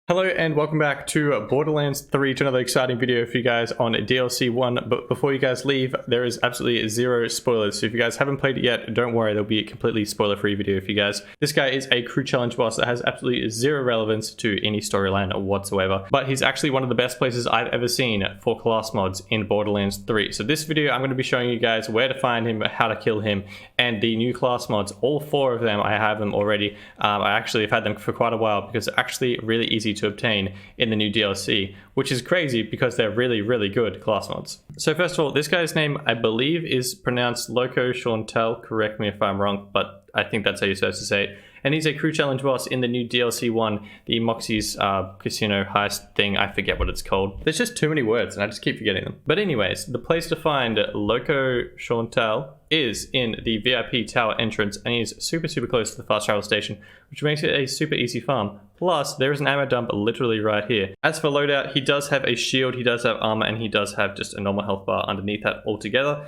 Hello and welcome back to Borderlands 3, to another exciting video for you guys on DLC 1. But before you guys leave, there is absolutely zero spoilers. So if you guys haven't played it yet, don't worry, there'll be a completely spoiler-free video for you guys. This guy is a crew challenge boss that has absolutely zero relevance to any storyline whatsoever. But he's actually one of the best places I've ever seen for class mods in Borderlands 3. So this video, I'm going to be showing you guys where to find him, how to kill him, and the new class mods. All 4 of them, I have them already. I actually have had them for quite a while because they're actually really easy to obtain in the new DLC, which is crazy because they're really good class mods. So first of all, this guy's name I believe is pronounced Loco Chantel, correct me if I'm wrong, but I think that's how you're supposed to say it. And he's a crew challenge boss in the new DLC 1, the Moxie's casino heist thing. I forget what it's called. There's just too many words and I just keep forgetting them. But anyways, the place to find Loco Chantel is in the VIP tower entrance, and he's super close to the fast travel station, which makes it a super easy farm. Plus, there is an ammo dump literally right here. As for loadout, he does have a shield, he does have armor, and he does have just a normal health bar underneath that altogether.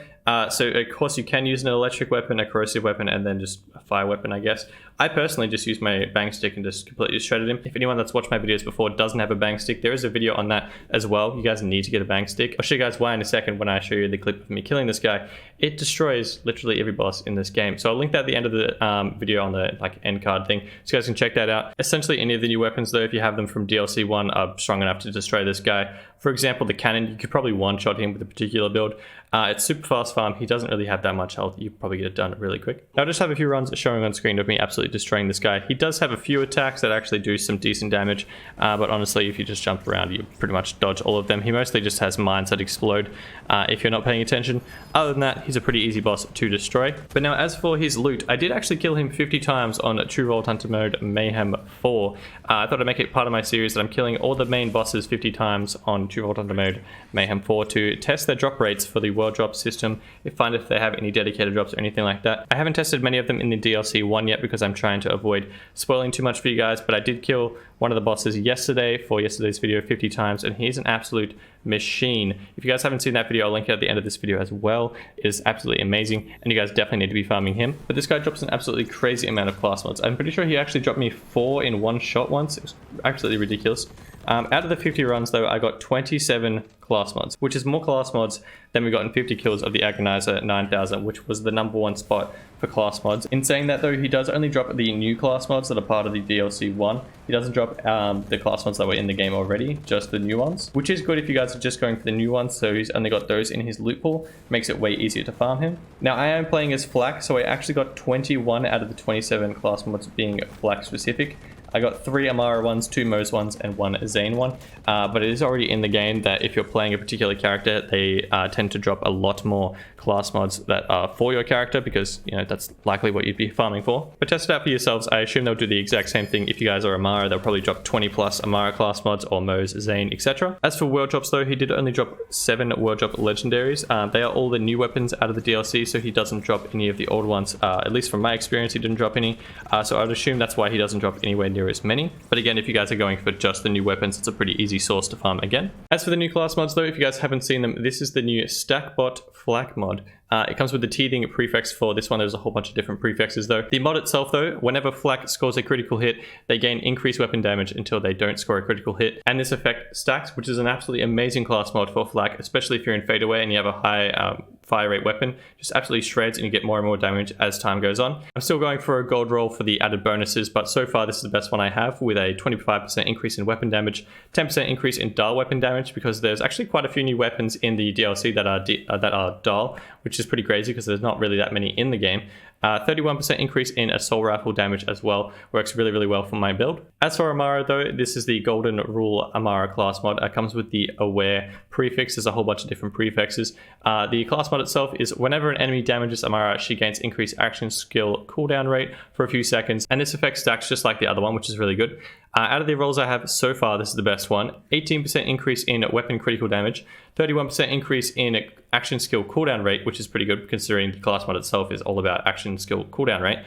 So of course you can use an electric weapon, a corrosive weapon, and then just a fire weapon, I guess. I personally just use my bang stick and just completely shredded him. If anyone that's watched my videos before doesn't have a bang stick, there is a video on that as well. You guys need to get a bang stick. I'll show you guys why in a second when I show you the clip of me killing this guy. It destroys literally every boss in this game. So I'll link that at the end of the video on the end card thing, so you guys can check that out. Essentially any of the new weapons though, if you have them from DLC 1, are strong enough to destroy this guy. For example, the cannon, you could probably one-shot him with a particular build. It's super fast farm. He doesn't really have that much health. You probably get it done really quick. Now, I just have a few runs showing on screen of me absolutely destroying this guy. He does have a few attacks that actually do some decent damage, but honestly, if you just jump around, you pretty much dodge all of them. He mostly just has mines that explode if you're not paying attention. Other than that, he's a pretty easy boss to destroy. But now, as for his loot, I did actually kill him 50 times on True Vault Hunter mode Mayhem 4. I thought I'd make it part of my series that I'm killing all the main bosses 50 times on True Vault Hunter mode Mayhem 4 to test their drop rates for the world drop system, find if they have any dedicated drops or anything like that. I haven't tested many of them in the DLC 1 yet because I'm trying to avoid spoiling too much for you guys, but I did kill one of the bosses yesterday for yesterday's video 50 times, and he's an absolute machine. If you guys haven't seen that video, I'll link it at the end of this video as well. It is absolutely amazing, and you guys definitely need to be farming him. But this guy drops an absolutely crazy amount of class mods. I'm pretty sure he actually dropped me 4 in one shot once. It was absolutely ridiculous. Out of the 50 runs though, I got 27 class mods, which is more class mods than we got in 50 kills of the Agonizer 9000, which was the #1 spot for class mods. In saying that though, he does only drop the new class mods that are part of the DLC 1. He doesn't drop the class mods that were in the game already, just the new ones, which is good if you guys are just going for the new ones, so he's only got those in his loot pool. Makes it way easier to farm him. Now I am playing as Flak, so I actually got 21 out of the 27 class mods being Flak specific. I got 3 Amara ones, 2 Mose ones, and 1 Zane one. But it is already in the game that if you're playing a particular character, they tend to drop a lot more class mods that are for your character because, you know, that's likely what you'd be farming for. But test it out for yourselves. I assume they'll do the exact same thing if you guys are Amara. They'll probably drop 20 plus Amara class mods or Mose, Zane, etc. As for world drops though, he did only drop 7 world drop legendaries. They are all the new weapons out of the DLC, so he doesn't drop any of the old ones. At least from my experience, he didn't drop any. So I'd assume that's why he doesn't drop anywhere near as many. But again, if you guys are going for just the new weapons, it's a pretty easy source to farm again. As for the new class mods though, if you guys haven't seen them, this is the new Stackbot Flak mod. It comes with the teething prefix for this one. There's a whole bunch of different prefixes though. The mod itself though, whenever Flak scores a critical hit, they gain increased weapon damage until they don't score a critical hit. And this effect stacks, which is an absolutely amazing class mod for Flak, especially if you're in fadeaway and you have a high fire rate weapon. Just absolutely shreds and you get more and more damage as time goes on. I'm still going for a gold roll for the added bonuses, but so far this is the best one I have, with a 25% increase in weapon damage, 10% increase in dull weapon damage, because there's actually quite a few new weapons in the DLC that are dull, which is pretty crazy because there's not really that many in the game. 31% increase in assault rifle damage as well. Works really well for my build. As for Amara though, this is the Golden Rule Amara class mod. It comes with the aware prefix. There's a whole bunch of different prefixes. The class mod itself is whenever an enemy damages Amara, she gains increased action skill cooldown rate for a few seconds, and this effect stacks just like the other one, which is really good. Out of the rolls I have so far, this is the best one. 18% increase in weapon critical damage, 31% increase in action skill cooldown rate, which is pretty good considering the class mod itself is all about action weapon skill cooldown rate,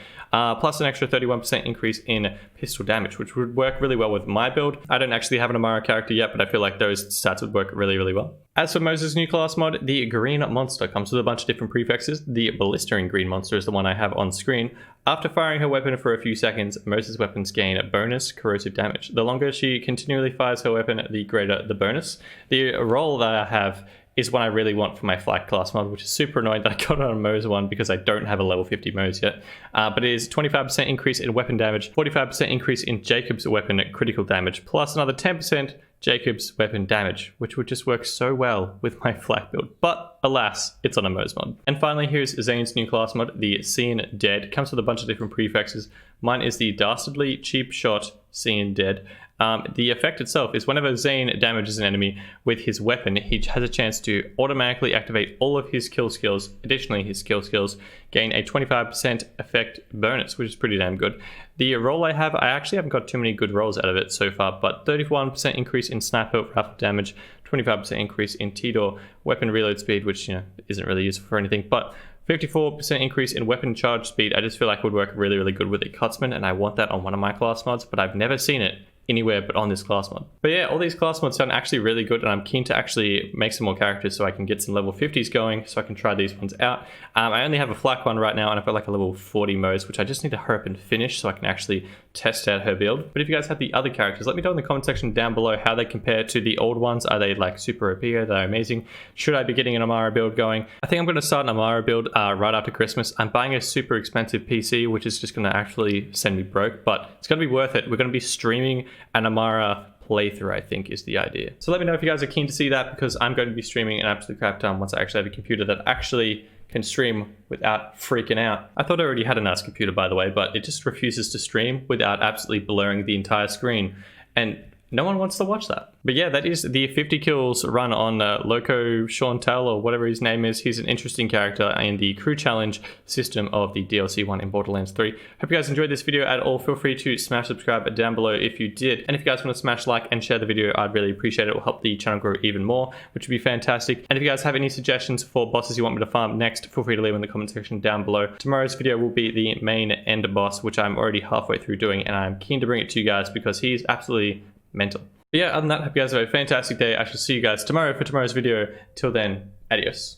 plus an extra 31% increase in pistol damage, which would work really well with my build. I don't actually have an Amara character yet, but I feel like those stats would work really, really well. As for Moses' new class mod, the Green Monster comes with a bunch of different prefixes. The Blistering Green Monster is the one I have on screen. After firing her weapon for a few seconds, Moses' weapons gain bonus corrosive damage. The longer she continually fires her weapon, the greater the bonus. The role that I have is one I really want for my Flak class mod, which is super annoying that I got it on Mose one because I don't have a level 50 Mose yet. But it is 25% increase in weapon damage, 45% increase in Jacob's weapon critical damage, plus another 10% Jacob's weapon damage, which would just work so well with my Flak build. But alas, it's on a Mose mod. And finally, here's Zane's new class mod, the Seen Dead. Comes with a bunch of different prefixes. Mine is the Dastardly Cheap Shot Seen Dead. The effect itself is whenever Zane damages an enemy with his weapon, he has a chance to automatically activate all of his kill skills. Additionally, his kill skills gain a 25% effect bonus, which is pretty damn good. The role I have, I actually haven't got too many good rolls out of it so far, but 31% increase in sniper rifle damage, 25% increase in T-Door weapon reload speed, which isn't really useful for anything, but 54% increase in weapon charge speed. I just feel like would work really, really good with a Cutsman, and I want that on one of my class mods, but I've never seen it anywhere but on this class mod. But yeah, all these class mods sound actually really good, and I'm keen to actually make some more characters so I can get some level 50s going, so I can try these ones out. I only have a Flak one right now, and I've got like a level 40 Mose, which I just need to hurry up and finish so I can actually test out her build. But if you guys have the other characters, let me know in the comment section down below how they compare to the old ones. Are they like super OP? Are they amazing? Should I be getting an Amara build going? I think I'm going to start an Amara build right after Christmas. I'm buying a super expensive PC, which is just going to actually send me broke, but it's going to be worth it. We're going to be streaming an Amara playthrough, I think, is the idea. So let me know if you guys are keen to see that, because I'm going to be streaming an absolute crap ton once I actually have a computer that actually can stream without freaking out. I thought I already had a nice computer, by the way, but it just refuses to stream without absolutely blurring the entire screen. And no one wants to watch that. But yeah, that is the 50 kills run on Loco Chantel, or whatever his name is. He's an interesting character in the crew challenge system of the DLC 1 in Borderlands 3. Hope you guys enjoyed this video at all. Feel free to smash subscribe down below if you did. And if you guys want to smash like and share the video, I'd really appreciate it. It will help the channel grow even more, which would be fantastic. And if you guys have any suggestions for bosses you want me to farm next, feel free to leave in the comment section down below. Tomorrow's video will be the main end boss, which I'm already halfway through doing, and I'm keen to bring it to you guys because he's absolutely mental. But yeah, other than that, hope you guys have a fantastic day. I shall see you guys tomorrow for tomorrow's video. Till then, adios.